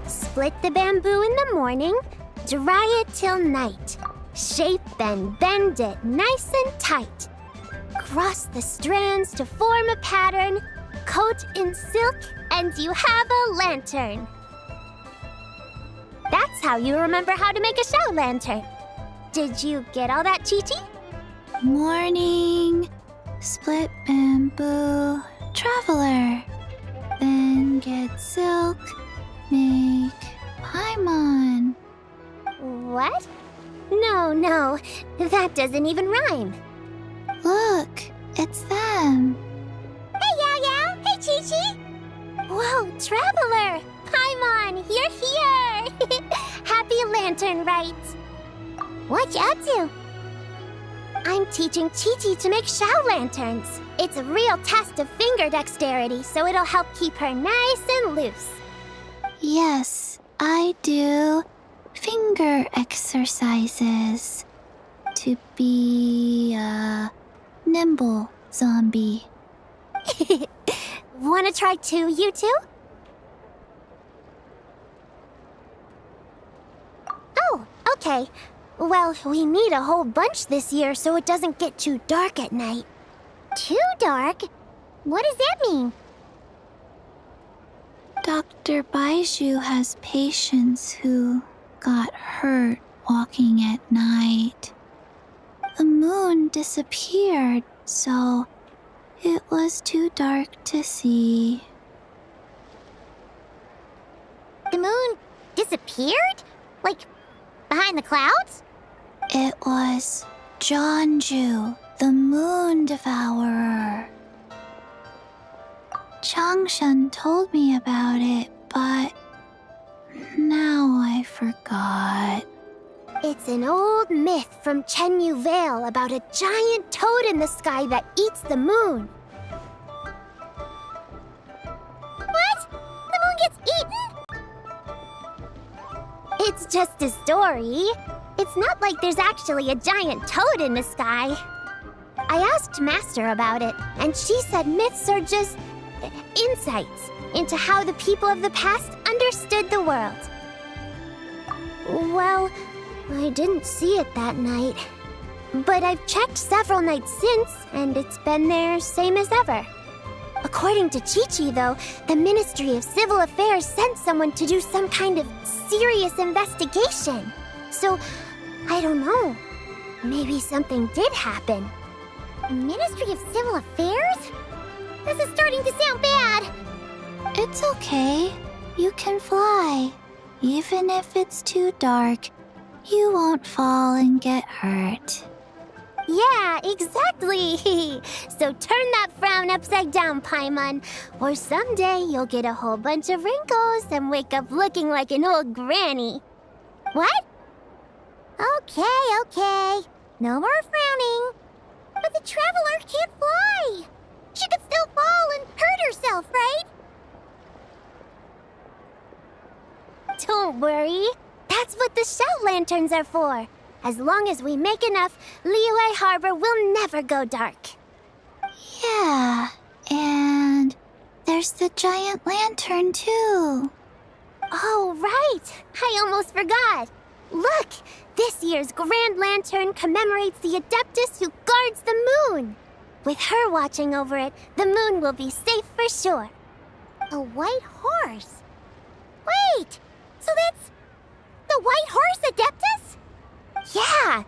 Split the bamboo in the morning, dry it till night. Shape and bend it nice and tight. Cross the strands to form a pattern, coat in silk, and you have a lantern. That's how you remember how to make a show lantern. Did you get all that, Chi-Chi? Morning, split bamboo, traveler. Then get silk, make paimon. What? No, that doesn't even rhyme. Look, it's them. Hey, Yao Yao! Hey, Chi-Chi! Whoa, Traveler! Paimon, you're here! Happy Lantern Rites! What you up to? I'm teaching Chi-Chi to make Shao lanterns. It's a real test of finger dexterity, so it'll help keep her nice and loose. Yes, I do finger exercises to be a nimble zombie. Wanna try too, you two? Oh, okay. Well, we need a whole bunch this year so it doesn't get too dark at night. Too dark? What does that mean? Dr. Baiju has patients who got hurt walking at night. The moon disappeared, so it was too dark to see. The moon disappeared? Like, behind the clouds? It was Jeonju, the moon devourer. Changshan told me about it, but now I forgot. It's an old myth from Chenyu Vale about a giant toad in the sky that eats the moon. What? The moon gets eaten? It's just a story. It's not like there's actually a giant toad in the sky. I asked Master about it, and she said myths are just insights into how the people of the past understood the world. Well, I didn't see it that night. But I've checked several nights since, and it's been there same as ever. According to Chi-Chi, though, the Ministry of Civil Affairs sent someone to do some kind of serious investigation. So, I don't know. Maybe something did happen. Ministry of Civil Affairs? This is starting to sound bad. It's okay. You can fly. Even if it's too dark, you won't fall and get hurt. Yeah, exactly. So turn that frown upside down, Paimon, or someday you'll get a whole bunch of wrinkles and wake up looking like an old granny. What? Okay. No more frowning. But the Traveler can't fly. She could still fall and hurt herself, right? Don't worry. That's what the shell lanterns are for. As long as we make enough, Liyue Harbor will never go dark. Yeah, and there's the giant lantern too. Oh, right. I almost forgot. Look, this year's Grand Lantern commemorates the Adeptus who guards the moon. With her watching over it, the moon will be safe for sure. A white horse? Wait, so that's the White Horse Adeptus? Yeah!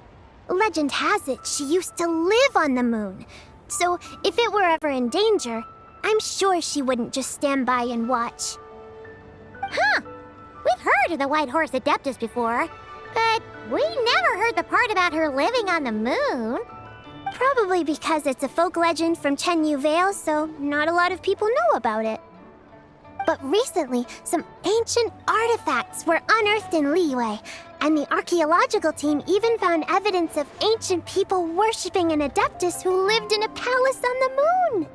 Legend has it she used to live on the moon. So if it were ever in danger, I'm sure she wouldn't just stand by and watch. Huh! We've heard of the White Horse Adeptus before, but we never heard the part about her living on the moon. Probably because it's a folk legend from Chenyu Vale, so not a lot of people know about it. But recently, some ancient artifacts were unearthed in Liyue, and the archaeological team even found evidence of ancient people worshipping an Adeptus who lived in a palace on the moon.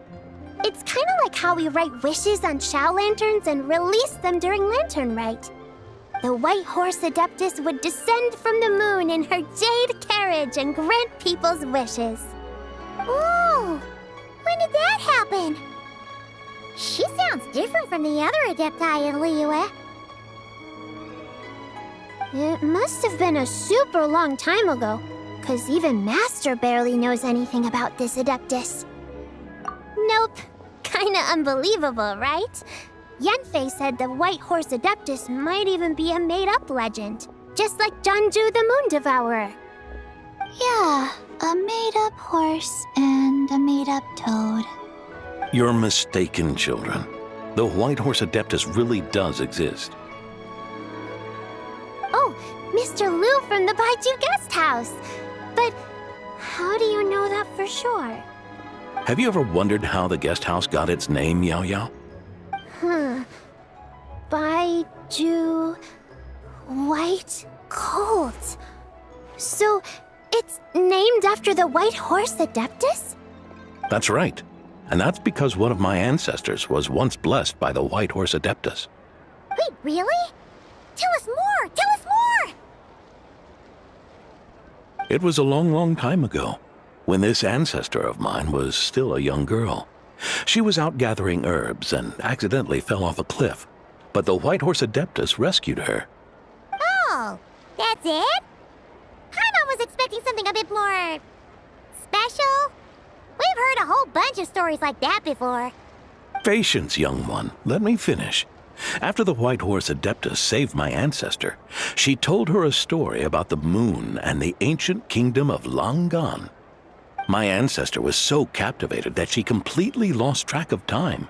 It's kind of like how we write wishes on Shao lanterns and release them during Lantern Rite. The White Horse Adeptus would descend from the moon in her jade carriage and grant people's wishes. Ooh! When did that happen? She sounds different from the other Adepti in Liyue. It must have been a super long time ago, 'cause even Master barely knows anything about this Adeptus. Nope. Kinda unbelievable, right? Yanfei said the White Horse Adeptus might even be a made-up legend, just like Janju the Moon Devourer. Yeah, a made-up horse and a made-up toad. You're mistaken, children. The White Horse Adeptus really does exist. Oh, Mr. Liu from the Baiju Guest House. But how do you know that for sure? Have you ever wondered how the guest house got its name, Yao Yao? Baiju... White Colt. So, it's named after the White Horse Adeptus? That's right. And that's because one of my ancestors was once blessed by the White Horse Adeptus. Wait, really? Tell us more! Tell us more! It was a long, long time ago, when this ancestor of mine was still a young girl. She was out gathering herbs and accidentally fell off a cliff, but the White Horse Adeptus rescued her. Oh, that's it? Paimon was expecting something a bit more... special? We've heard a whole bunch of stories like that before. Patience, young one. Let me finish. After the White Horse Adeptus saved my ancestor, she told her a story about the moon and the ancient kingdom of Langan. My ancestor was so captivated that she completely lost track of time.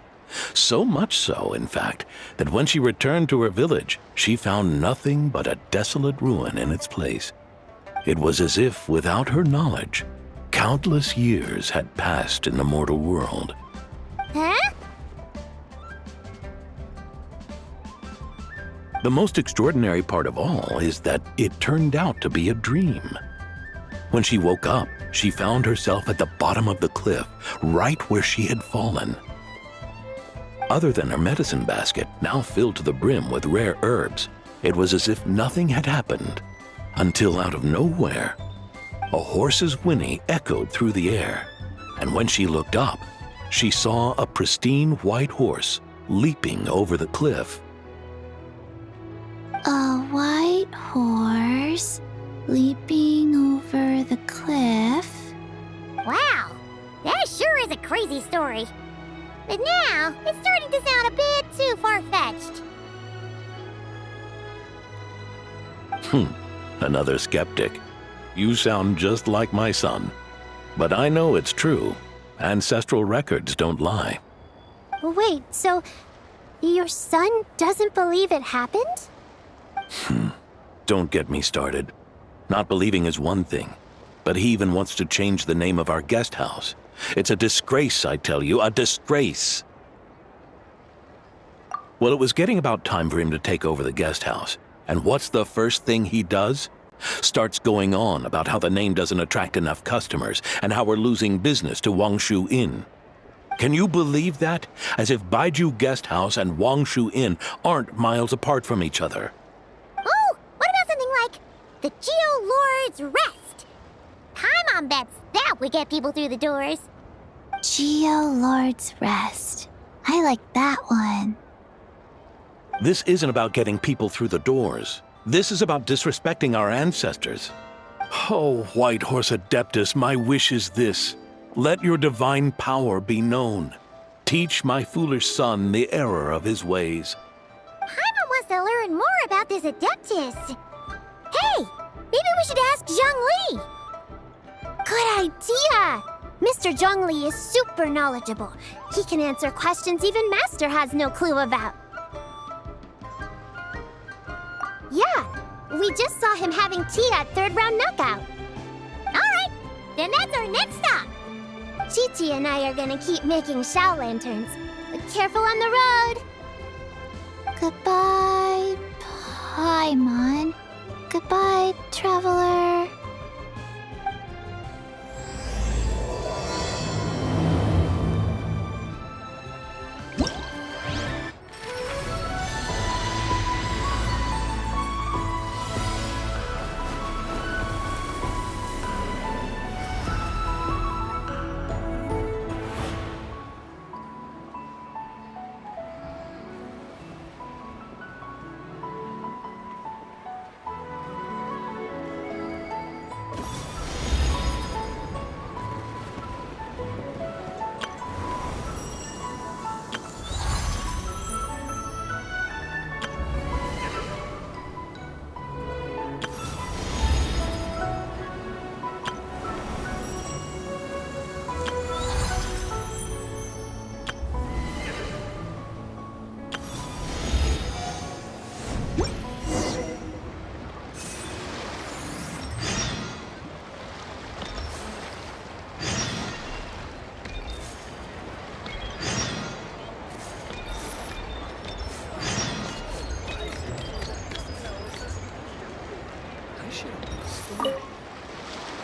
So much so, in fact, that when she returned to her village, she found nothing but a desolate ruin in its place. It was as if, without her knowledge, countless years had passed in the mortal world. Huh? The most extraordinary part of all is that it turned out to be a dream. When she woke up, she found herself at the bottom of the cliff, right where she had fallen. Other than her medicine basket, now filled to the brim with rare herbs, it was as if nothing had happened, until out of nowhere, a horse's whinny echoed through the air, and when she looked up, she saw a pristine white horse leaping over the cliff. A white horse leaping over the cliff? Wow, that sure is a crazy story. But now, it's starting to sound a bit too far-fetched. Another skeptic. You sound just like my son. But I know it's true. Ancestral records don't lie. Wait, so your son doesn't believe it happened? Don't get me started. Not believing is one thing, but he even wants to change the name of our guest house. It's a disgrace, I tell you, a disgrace. Well, it was getting about time for him to take over the guest house. And what's the first thing he does? Starts going on about how the name doesn't attract enough customers and how we're losing business to Wangshu Inn. Can you believe that? As if Baiju Guest House and Wangshu Inn aren't miles apart from each other. Oh, what about something like the Geo Lord's Rest? Paimon bets that would get people through the doors. Geo Lord's Rest. I like that one. This isn't about getting people through the doors. This is about disrespecting our ancestors. Oh, White Horse Adeptus, my wish is this. Let your divine power be known. Teach my foolish son the error of his ways. Paimon wants to learn more about this Adeptus. Hey, maybe we should ask Zhang Li. Good idea! Mr. Zhongli is super knowledgeable. He can answer questions even Master has no clue about. Yeah, we just saw him having tea at third round knockout. All right, then that's our next stop. Chi-Chi and I are gonna keep making Shao lanterns. But careful on the road! Goodbye, Paimon. Goodbye, traveler.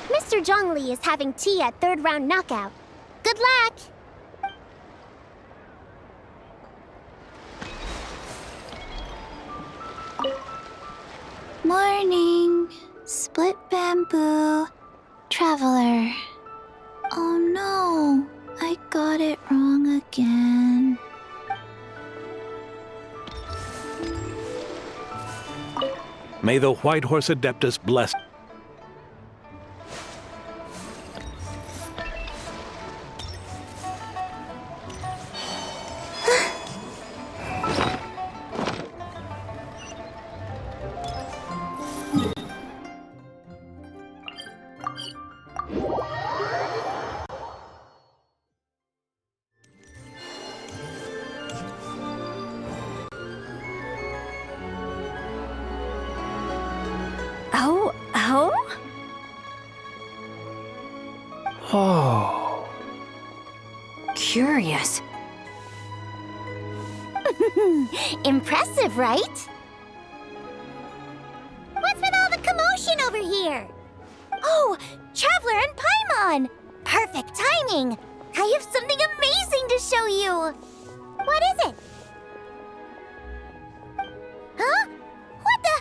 Mr. Zhongli is having tea at third round knockout. Good luck! Morning. Split bamboo. Traveler. Oh no, I got it wrong again. May the White Horse Adeptus bless. Oh. Curious. Impressive, right? What's with all the commotion over here? Oh, Traveler and Paimon! Perfect timing! I have something amazing to show you! What is it? Huh? What the?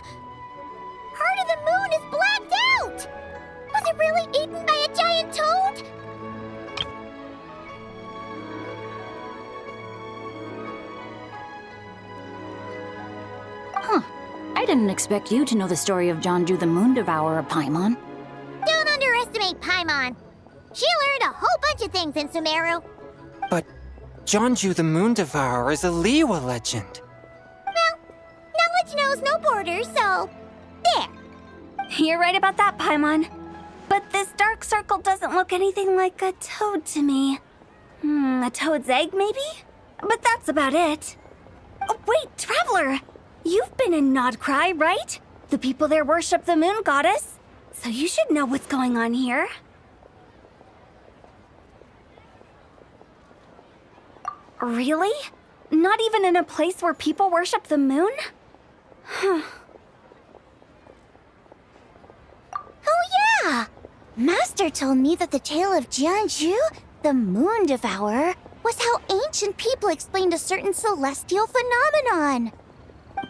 Heart of the Moon is blacked out! Was it really eaten by a giant toad? I didn't expect you to know the story of Jonju the Moon Devourer, Paimon. Don't underestimate Paimon. She learned a whole bunch of things in Sumeru. But Jonju the Moon Devourer is a Liyue legend. Well, knowledge knows no borders, so there. You're right about that, Paimon. But this dark circle doesn't look anything like a toad to me. A toad's egg, maybe? But that's about it. Oh, wait, Traveler! You've been in Nodcry, right? The people there worship the moon goddess. So you should know what's going on here. Really? Not even in a place where people worship the moon? Oh yeah! Master told me that the tale of Jianzhu, the Moon Devourer, was how ancient people explained a certain celestial phenomenon.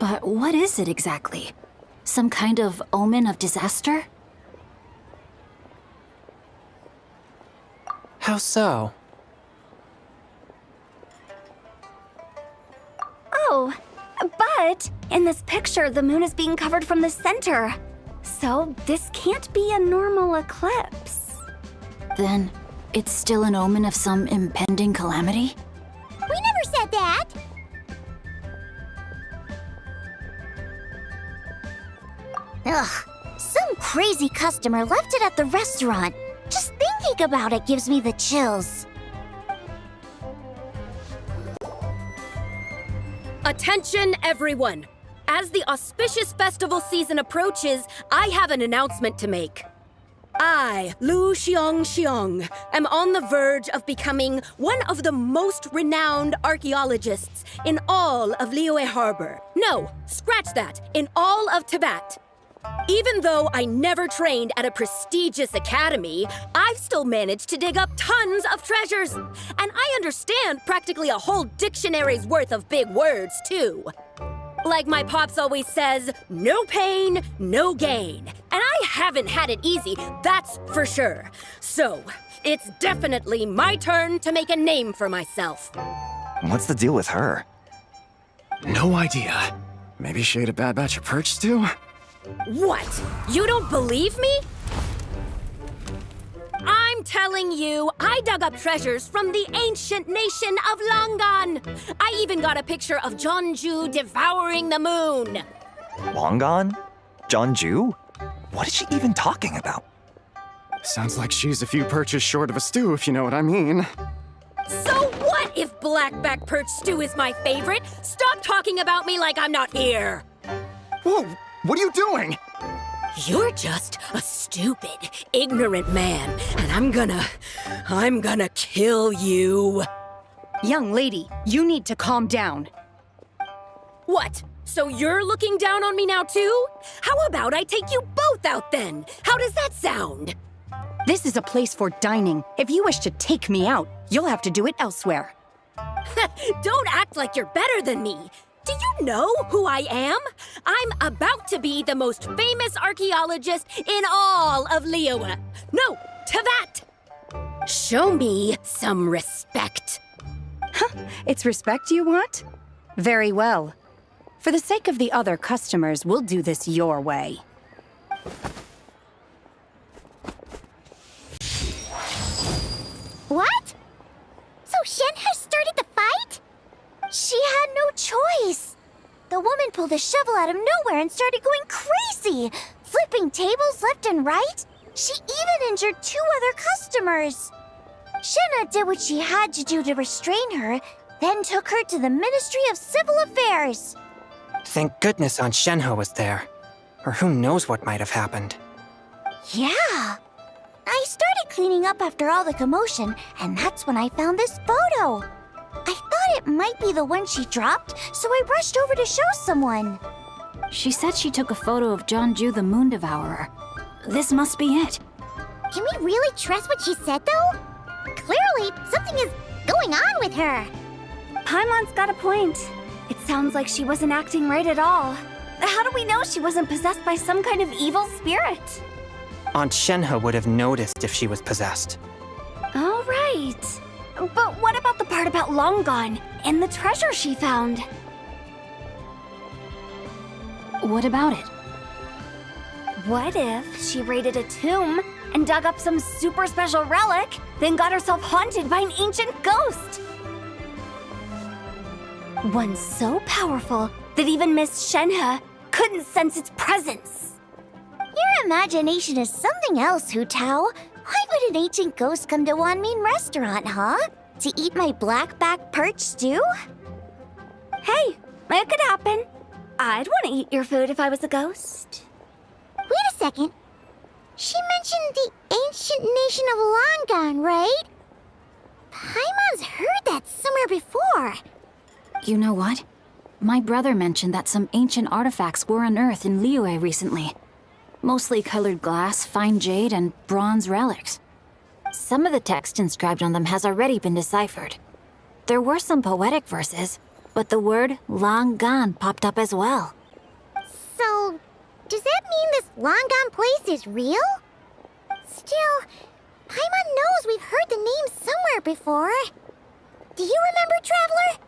But what is it exactly? Some kind of omen of disaster? How so? Oh, but in this picture, the moon is being covered from the center. So this can't be a normal eclipse. Then it's still an omen of some impending calamity? We never said that. Ugh, some crazy customer left it at the restaurant. Just thinking about it gives me the chills. Attention, everyone! As the auspicious festival season approaches, I have an announcement to make. I, Lu Xiong, am on the verge of becoming one of the most renowned archaeologists in all of Liyue Harbor. No, scratch that, in all of Tibet. Even though I never trained at a prestigious academy, I've still managed to dig up tons of treasures. And I understand practically a whole dictionary's worth of big words, too. Like my pops always says, no pain, no gain. And I haven't had it easy, that's for sure. So, it's definitely my turn to make a name for myself. What's the deal with her? No idea. Maybe she ate a bad batch of perch stew? What? You don't believe me? I'm telling you, I dug up treasures from the ancient nation of Longan. I even got a picture of Jeonju devouring the moon. Long gone? Jeonju? What is she even talking about? Sounds like she's a few perches short of a stew, if you know what I mean. So what if blackback perch stew is my favorite? Stop talking about me like I'm not here. Whoa! What are you doing? You're just a stupid, ignorant man, and I'm gonna kill you. Young lady, you need to calm down. What? So you're looking down on me now too? How about I take you both out then? How does that sound? This is a place for dining. If you wish to take me out, you'll have to do it elsewhere. Don't act like you're better than me. Do you know who I am? I'm about to be the most famous archaeologist in all of Liyue. No, Tibet! Show me some respect. It's respect you want? Very well. For the sake of the other customers, we'll do this your way. What? So Shen has started the fight? She had no choice. The woman pulled a shovel out of nowhere and started going crazy, flipping tables left and right. She even injured 2 other customers. Shenna did what she had to do to restrain her, then took her to the Ministry of Civil Affairs. Thank goodness Aunt Shenhe was there. Or who knows what might have happened. Yeah. I started cleaning up after all the commotion, and that's when I found this photo. I thought it might be the one she dropped, so I rushed over to show someone. She said she took a photo of Jeonju the Moon Devourer. This must be it. Can we really trust what she said, though? Clearly, something is going on with her. Paimon's got a point. It sounds like she wasn't acting right at all. How do we know she wasn't possessed by some kind of evil spirit? Aunt Shenhe would have noticed if she was possessed. All right. But what about the part about Long Gone and the treasure she found? What about it? What if she raided a tomb and dug up some super special relic, then got herself haunted by an ancient ghost? One so powerful that even Miss Shenhe couldn't sense its presence. Your imagination is something else, Hu Tao. Why would an ancient ghost come to Wanmin restaurant, huh? To eat my blackback perch stew? Hey, it could happen. I'd want to eat your food if I was a ghost. Wait a second. She mentioned the ancient nation of Longan, right? Paimon's heard that somewhere before. You know what? My brother mentioned that some ancient artifacts were unearthed in Liyue recently. Mostly colored glass, fine jade, and bronze relics. Some of the text inscribed on them has already been deciphered. There were some poetic verses, but the word long gone popped up as well. So, does that mean this Longan place is real? Still, Paimon knows we've heard the name somewhere before. Do you remember, Traveler?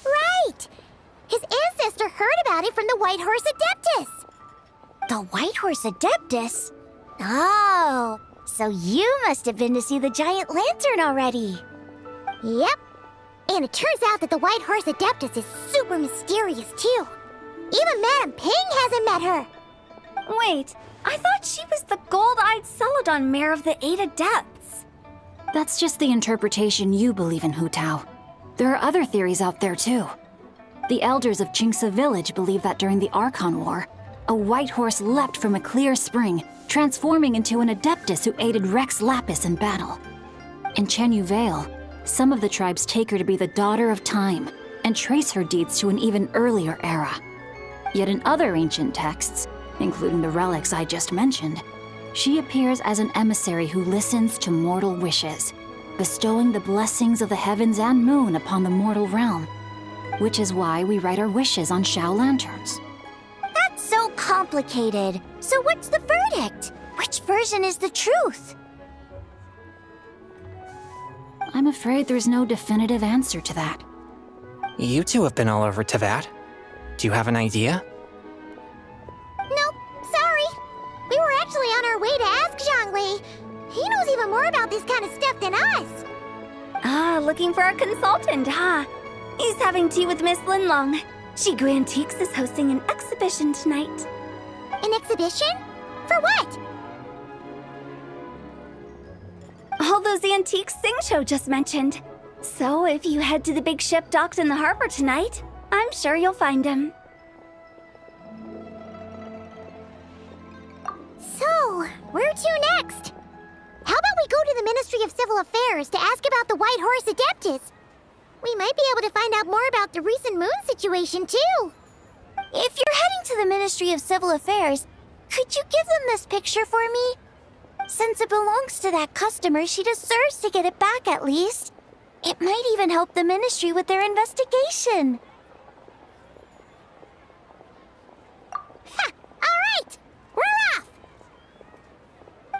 Right! His ancestor heard about it from the White Horse Adeptus. The White Horse Adeptus? Oh, so you must have been to see the giant lantern already. Yep. And it turns out that the White Horse Adeptus is super mysterious, too. Even Madame Ping hasn't met her. Wait, I thought she was the gold-eyed Celadon mare of the 8 Adepts. That's just the interpretation you believe in, Hu Tao. There are other theories out there too. The elders of Chingsa village believe that during the Archon War, a white horse leapt from a clear spring, transforming into an Adeptus who aided Rex Lapis in battle. In Chenyu Vale, some of the tribes take her to be the daughter of time and trace her deeds to an even earlier era. Yet in other ancient texts, including the relics I just mentioned, she appears as an emissary who listens to mortal wishes, bestowing the blessings of the heavens and moon upon the mortal realm, which is why we write our wishes on Shao lanterns. That's so complicated. So what's the verdict? Which version is the truth? I'm afraid there's no definitive answer to that. You two have been all over Tevat. Do you have an idea? Nope, sorry. We were actually on our way to ask Zhongli. He knows even more about this kind of stuff than us. Ah, looking for a consultant, huh? He's having tea with Miss Linlong. Shigu Antiques is hosting an exhibition tonight. An exhibition? For what? All those antiques Sing Show just mentioned. So if you head to the big ship docked in the harbor tonight, I'm sure you'll find him. So, where to next? How about we go to the Ministry of Civil Affairs to ask about the White Horse Adeptus? We might be able to find out more about the recent moon situation, too. If you're heading to the Ministry of Civil Affairs, could you give them this picture for me? Since it belongs to that customer, she deserves to get it back at least. It might even help the ministry with their investigation. Ha! All right! We're off!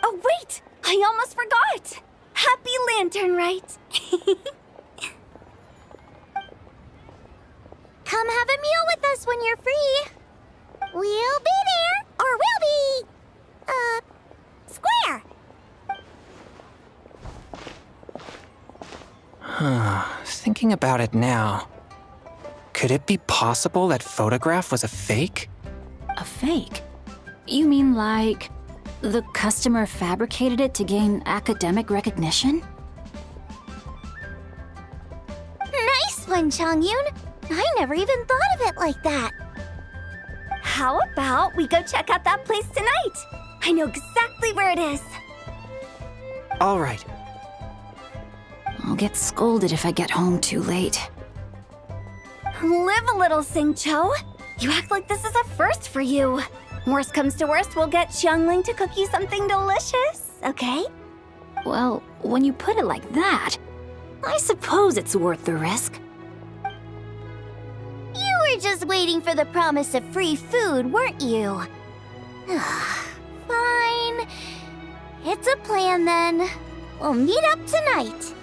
Oh, wait! I almost forgot! Happy Lanternlit! Come have a meal with us when you're free. We'll be there, or we'll be... square. Thinking about it now, could it be possible that photograph was a fake? A fake? You mean like the customer fabricated it to gain academic recognition? Nice one, Chongyun. I never even thought of it like that. How about we go check out that place tonight? I know exactly where it is. All right. I'll get scolded if I get home too late. Live a little, Sing-Cho. You act like this is a first for you. Worst comes to worst, we'll get Xiangling to cook you something delicious, okay? Well, when you put it like that, I suppose it's worth the risk. You were just waiting for the promise of free food, weren't you? Fine. It's a plan then. We'll meet up tonight.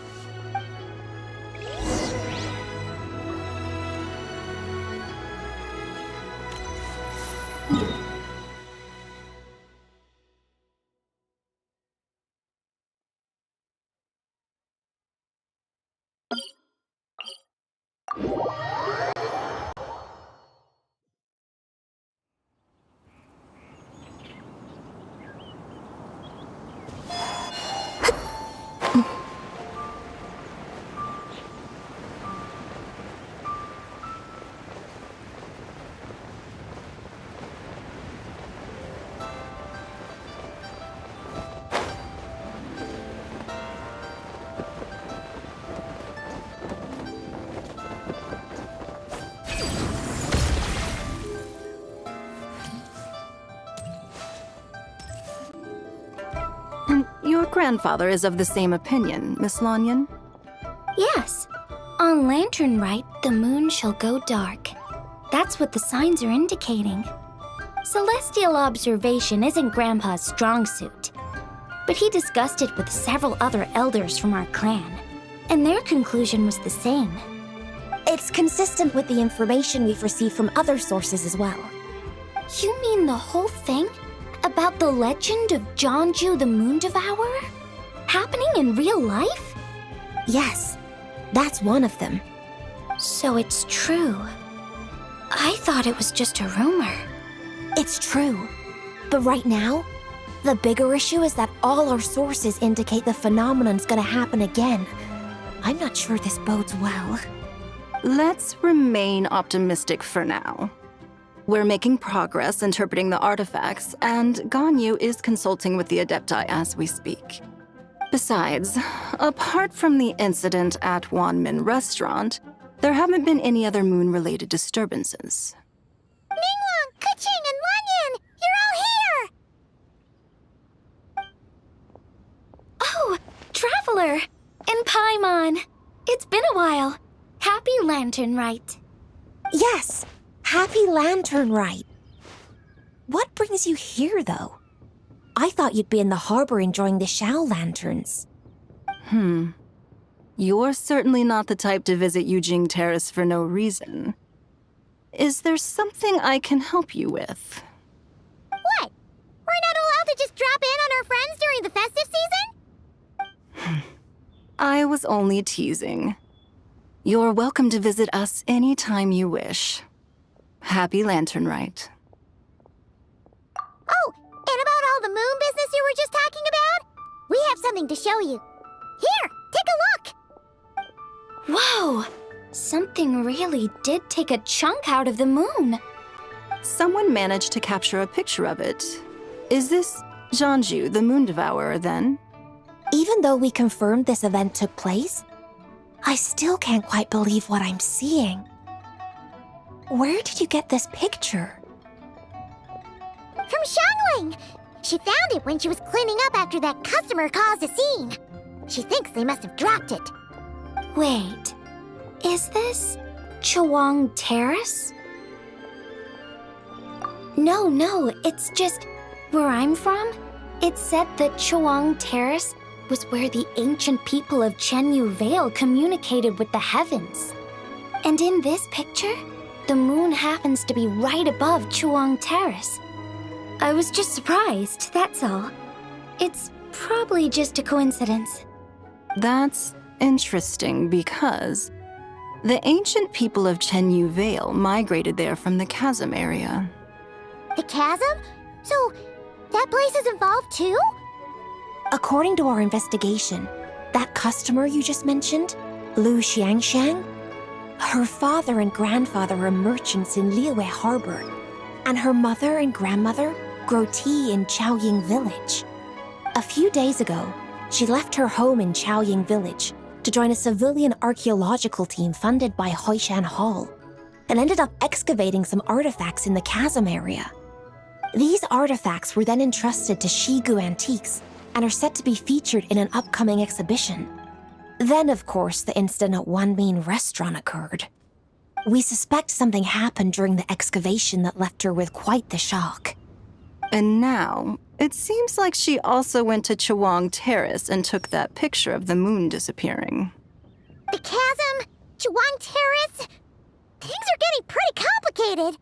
Your grandfather is of the same opinion, Miss Lanyan. Yes. On Lanternlit, the moon shall go dark. That's what the signs are indicating. Celestial observation isn't Grandpa's strong suit. But he discussed it with several other elders from our clan, and their conclusion was the same. It's consistent with the information we've received from other sources as well. You mean the whole thing? About the legend of Jeonju the Moon Devourer? Happening in real life? Yes, that's one of them. So it's true. I thought it was just a rumor. It's true. But right now, the bigger issue is that all our sources indicate the phenomenon's gonna happen again. I'm not sure this bodes well. Let's remain optimistic for now. We're making progress interpreting the artifacts, and Ganyu is consulting with the Adepti as we speak. Besides, apart from the incident at Wanmin Restaurant, there haven't been any other moon-related disturbances. Ningguang, Keqing, and Lanyan! You're all here! Oh, Traveler! And Paimon! It's been a while. Happy Lanternlit. Yes, happy Lanternlit. What brings you here, though? I thought you'd be in the harbor enjoying the Shao lanterns. You're certainly not the type to visit Yujing Terrace for no reason. Is there something I can help you with? What? We're not allowed to just drop in on our friends during the festive season? I was only teasing. You're welcome to visit us anytime you wish. Happy Lanternlit. Oh, and about all the moon business you were just talking about? We have something to show you. Here, take a look! Whoa! Something really did take a chunk out of the moon. Someone managed to capture a picture of it. Is this Zhanju, the Moon Devourer, then? Even though we confirmed this event took place, I still can't quite believe what I'm seeing. Where did you get this picture? From Xiangling! She found it when she was cleaning up after that customer caused a scene. She thinks they must have dropped it. Wait, is this Chawang Terrace? No, it's just where I'm from. It said that Chawang Terrace was where the ancient people of Chenyu Vale communicated with the heavens. And in this picture, the moon happens to be right above Chawang Terrace. I was just surprised, that's all. It's probably just a coincidence. That's interesting because the ancient people of Chenyu Vale migrated there from the chasm area. The chasm? So, that place is involved too? According to our investigation, that customer you just mentioned, Lu Xiangxiang, her father and grandfather are merchants in Liyue Harbor, and her mother and grandmother grow tea in Chaoying Village. A few days ago, she left her home in Chaoying Village to join a civilian archaeological team funded by Hoishan Hall, and ended up excavating some artifacts in the chasm area. These artifacts were then entrusted to Shigu Antiques and are set to be featured in an upcoming exhibition. Then, of course, the incident at Wanmin Restaurant occurred. We suspect something happened during the excavation that left her with quite the shock. And now, it seems like she also went to Chawang Terrace and took that picture of the moon disappearing. The chasm? Chawang Terrace? Things are getting pretty complicated.